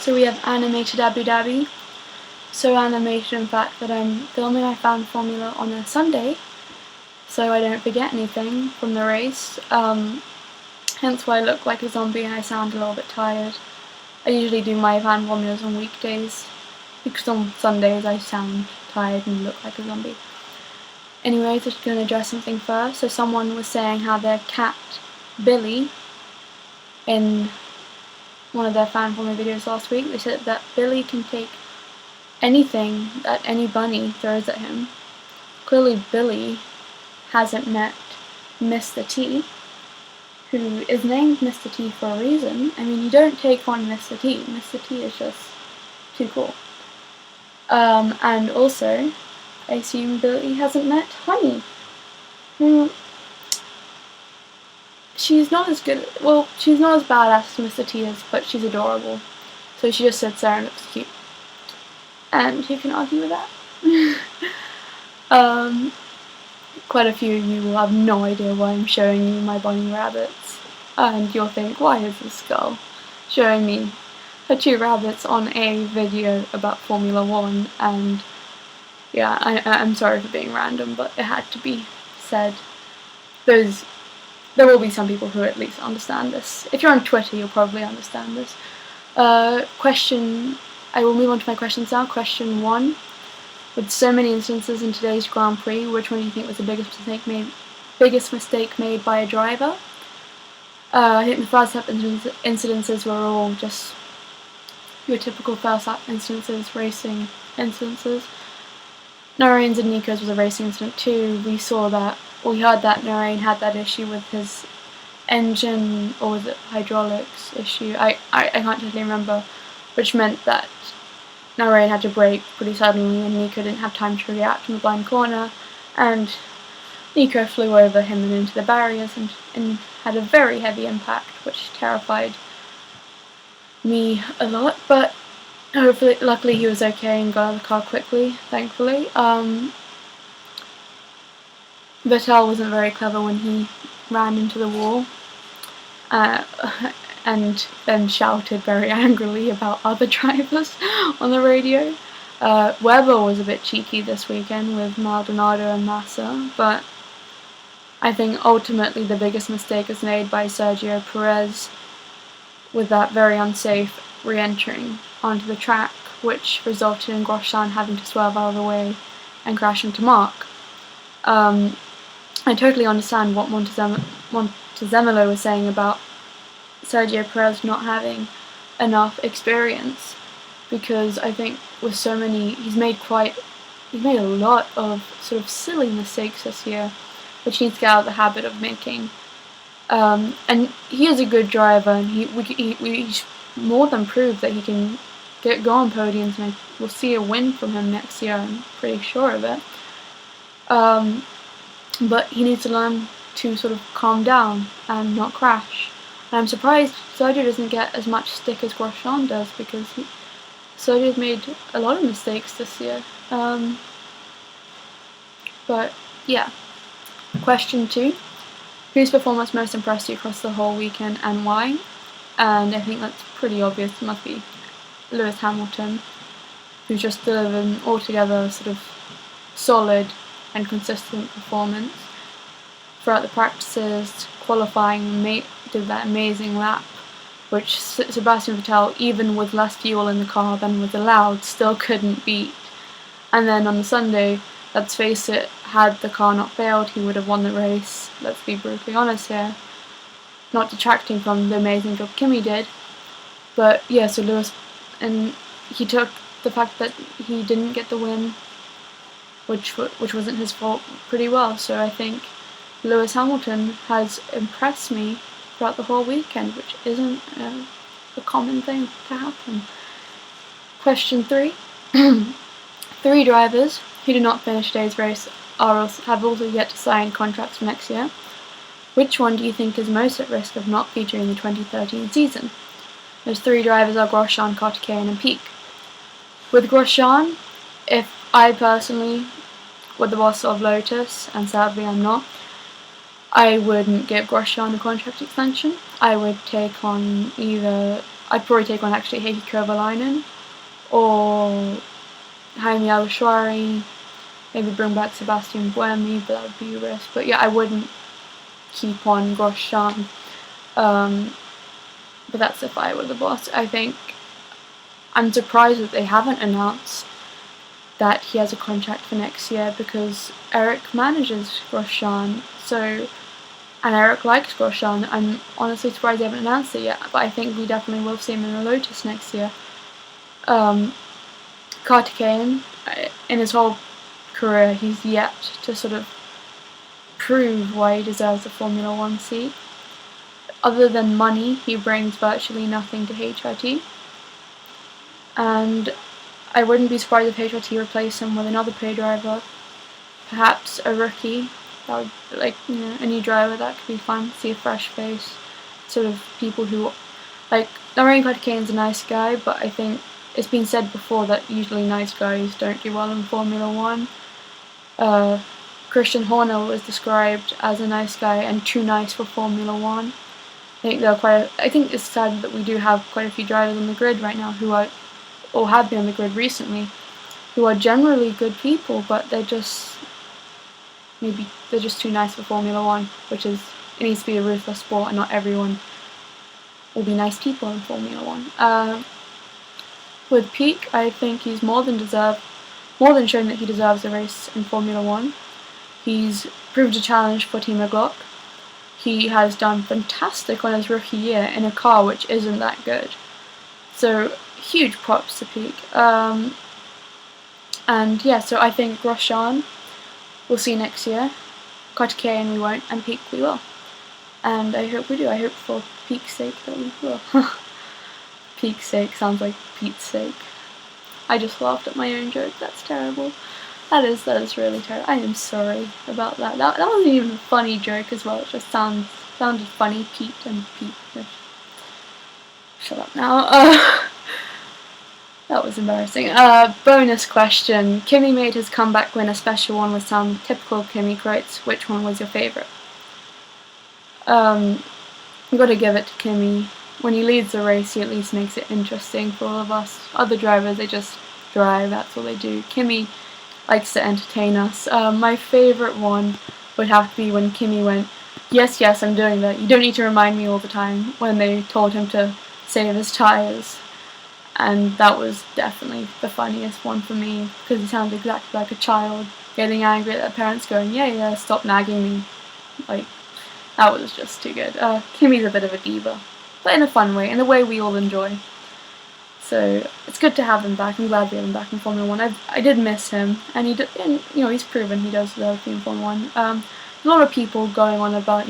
So we have animated Abu Dhabi. So animated, in fact, that I'm filming my fan formula on a Sunday, so I don't forget anything from the race. Hence why I look like a zombie and I sound a little bit tired. I usually do my fan formulas on weekdays, because on Sundays I sound tired and look like a zombie. Anyways, I'm just going to address something first. So someone was saying how their cat, Billy, in one of their fan formula videos last week, they said that Billy can take anything that any bunny throws at him. Clearly Billy hasn't met Mr. T, who is named Mr. T for a reason. I mean, you don't take on Mr. T. Mr. T is just too cool. And also, I assume Billy hasn't met Honey. She's not as good, well, she's not as badass as Mr. T is, but she's adorable. So she just sits there and looks cute. And who can argue with that? Quite a few of you will have no idea why I'm showing you my bunny rabbits. And you'll think, why is this girl showing me her 2 rabbits on a video about Formula 1? And yeah, I'm sorry for being random, but it had to be said. There will be some people who at least understand this. If you're on Twitter, you'll probably understand this. I will move on to my questions now. Question 1. With so many instances in today's Grand Prix, which one do you think was the biggest mistake made by a driver? I think the first lap incidences were all just your typical first lap instances, racing instances. Narain's and Nico's was a racing incident too. We heard that Narain had that issue with his engine, or was it hydraulics issue? I can't totally remember, which meant that Narain had to brake pretty suddenly and Nico didn't have time to react in the blind corner, and Nico flew over him and into the barriers and had a very heavy impact, which terrified me a lot, but luckily he was okay and got out of the car quickly, thankfully. Vettel wasn't very clever when he ran into the wall, and then shouted very angrily about other drivers on the radio. Webber was a bit cheeky this weekend with Maldonado and Massa, but I think ultimately the biggest mistake was made by Sergio Perez with that very unsafe re-entering onto the track, which resulted in Grosjean having to swerve out of the way and crash into Mark. I totally understand what Montezemolo was saying about Sergio Perez not having enough experience, because I think with so many, he's made a lot of sort of silly mistakes this year, which he needs to get out of the habit of making. And he is a good driver, and he's more than proved that he can go on podiums, and we'll see a win from him next year, I'm pretty sure of it. But he needs to learn to sort of calm down and not crash. And I'm surprised Sergio doesn't get as much stick as Grosjean does, because Sergio's made a lot of mistakes this year. But yeah. Question 2. Whose performance most impressed you across the whole weekend and why? And I think that's pretty obvious. It must be Lewis Hamilton, who's just delivered an altogether sort of solid and consistent performance throughout the practices. Qualifying, did that amazing lap, which Sebastian Vettel, even with less fuel in the car than was allowed, still couldn't beat. And then on the Sunday, let's face it, had the car not failed, he would have won the race. Let's be brutally honest here. Not detracting from the amazing job Kimi did, but yeah, so Lewis, and he took the fact that he didn't get the win, which wasn't his fault, pretty well. So I think Lewis Hamilton has impressed me throughout the whole weekend, which isn't a common thing to happen. Question 3. 3 drivers who did not finish today's race have also yet to sign contracts for next year. Which one do you think is most at risk of not featuring the 2013 season? Those 3 drivers are Grosjean, Karthikeyan and Pic. With Grosjean, if I personally were the boss of Lotus, and sadly I'm not, I wouldn't give Grosjean a contract extension. I would take on I'd probably take on actually Heikki Kovalainen or Jaime Alashwari, maybe bring back Sebastian Buemi, but that would be a risk. But yeah, I wouldn't keep on Grosjean. But that's if I were the boss. I think I'm surprised that they haven't announced that he has a contract for next year, because Eric manages Grosjean, and Eric likes Grosjean. I'm honestly surprised they haven't announced it yet, but I think we definitely will see him in a Lotus next year. Karthikeyan, in his whole career, he's yet to sort of prove why he deserves a Formula 1 seat. Other than money, he brings virtually nothing to HRT. And I wouldn't be surprised if HRT replaced him with another pay driver, perhaps a rookie. That would, a new driver. That could be fun. See a fresh face, sort of people who, Lorraine Karthikeyan's a nice guy, but I think it's been said before that usually nice guys don't do well in Formula 1. Christian Horner was described as a nice guy and too nice for Formula 1. I think it's sad that we do have quite a few drivers on the grid right now who are, or have been on the grid recently, who are generally good people, but they're just too nice for Formula 1, it needs to be a ruthless sport, and not everyone will be nice people in Formula 1. With Pic, I think he's more than shown that he deserves a race in Formula 1. He's proved a challenge for Team Glock. He has done fantastic on his rookie year in a car which isn't that good. So, huge props to Pic. So I think Grosjean we'll see next year. Karthikeyan we won't, and Pic we will. And I hope we do. I hope for Pic's sake that we will. Pic's sake sounds like Pete's sake. I just laughed at my own joke. That's terrible. That is really terrible. I am sorry about that. That wasn't even a funny joke as well. It just sounded funny. Pete and Pete. Shut up now. That was embarrassing. Bonus question. Kimi made his comeback win a special one with some typical Kimi quotes. Which one was your favourite? I've got to give it to Kimi. When he leads the race, he at least makes it interesting for all of us. Other drivers, they just drive, that's all they do. Kimi likes to entertain us. My favourite one would have to be when Kimi went, yes, I'm doing that. You don't need to remind me all the time, when they told him to save his tyres. And that was definitely the funniest one for me, because he sounds exactly like a child getting angry at their parents going, yeah, stop nagging me. That was just too good. Kimi's a bit of a diva, but in a fun way, in a way we all enjoy. So it's good to have him back. I'm glad we have him back in Formula 1. I did miss him, and he's proven he does deserve to be in Formula 1. A lot of people going on about,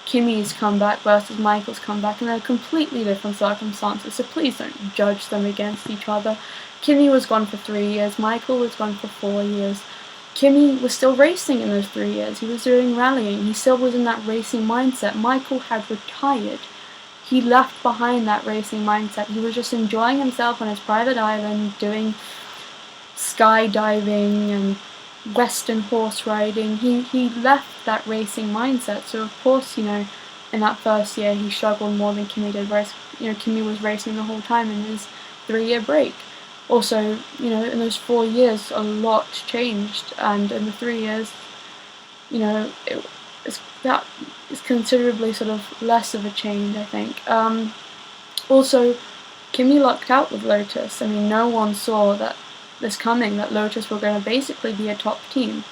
Kimi's comeback versus Michael's comeback, and they're completely different circumstances, so please don't judge them against each other. Kimi was gone for 3 years, Michael was gone for 4 years. Kimi was still racing in those 3 years, he was doing rallying, he still was in that racing mindset. Michael had retired. He left behind that racing mindset. He was just enjoying himself on his private island, doing skydiving and western horse riding. He left that racing mindset. So of course, in that first year he struggled more than Kimi did, whereas Kimi was racing the whole time in his 3-year break. Also, in those 4 years a lot changed, and in the 3 years, it's considerably sort of less of a change, I think. Also, Kimi lucked out with Lotus. I mean, no one saw this coming, that Lotus were going to basically be a top team.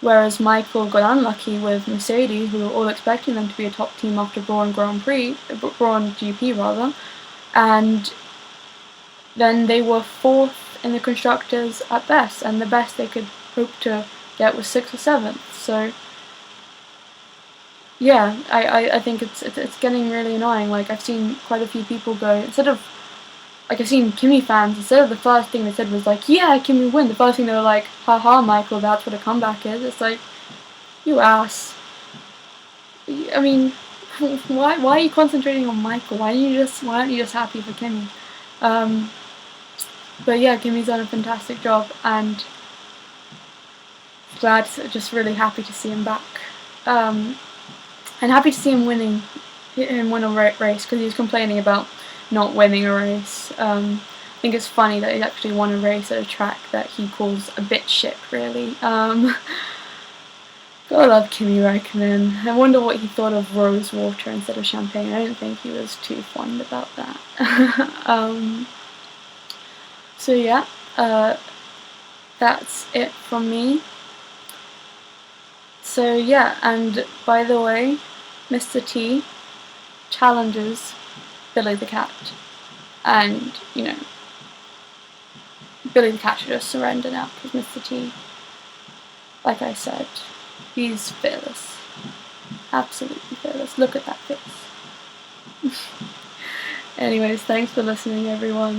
Whereas Michael got unlucky with Mercedes, we were all expecting them to be a top team after Brawn GP rather, and then they were 4th in the constructors at best, and the best they could hope to get was 6th or 7th. So yeah, I think it's getting really annoying. I've seen quite a few people go, I've seen Kimi fans, instead of the first thing they said was yeah, Kimi win, the first thing they were like, haha, Michael, that's what a comeback is. It's you ass. I mean, why are you concentrating on Michael? Why aren't you just happy for Kimi? But yeah, Kimi's done a fantastic job, and just really happy to see him back. And happy to see him win a race, because he was complaining about not winning a race. I think it's funny that he actually won a race at a track that he calls a bit shit, really. Gotta love Kimi Räikkönen. I wonder what he thought of rose water instead of champagne. I don't think he was too fond about that. So yeah, that's it from me. So yeah, and by the way, Mr. T challenges Billy the Cat, and you know, Billy the Cat should just surrender now because Mr. T, like I said, he's fearless. Absolutely fearless. Look at that face. Anyways, thanks for listening, everyone.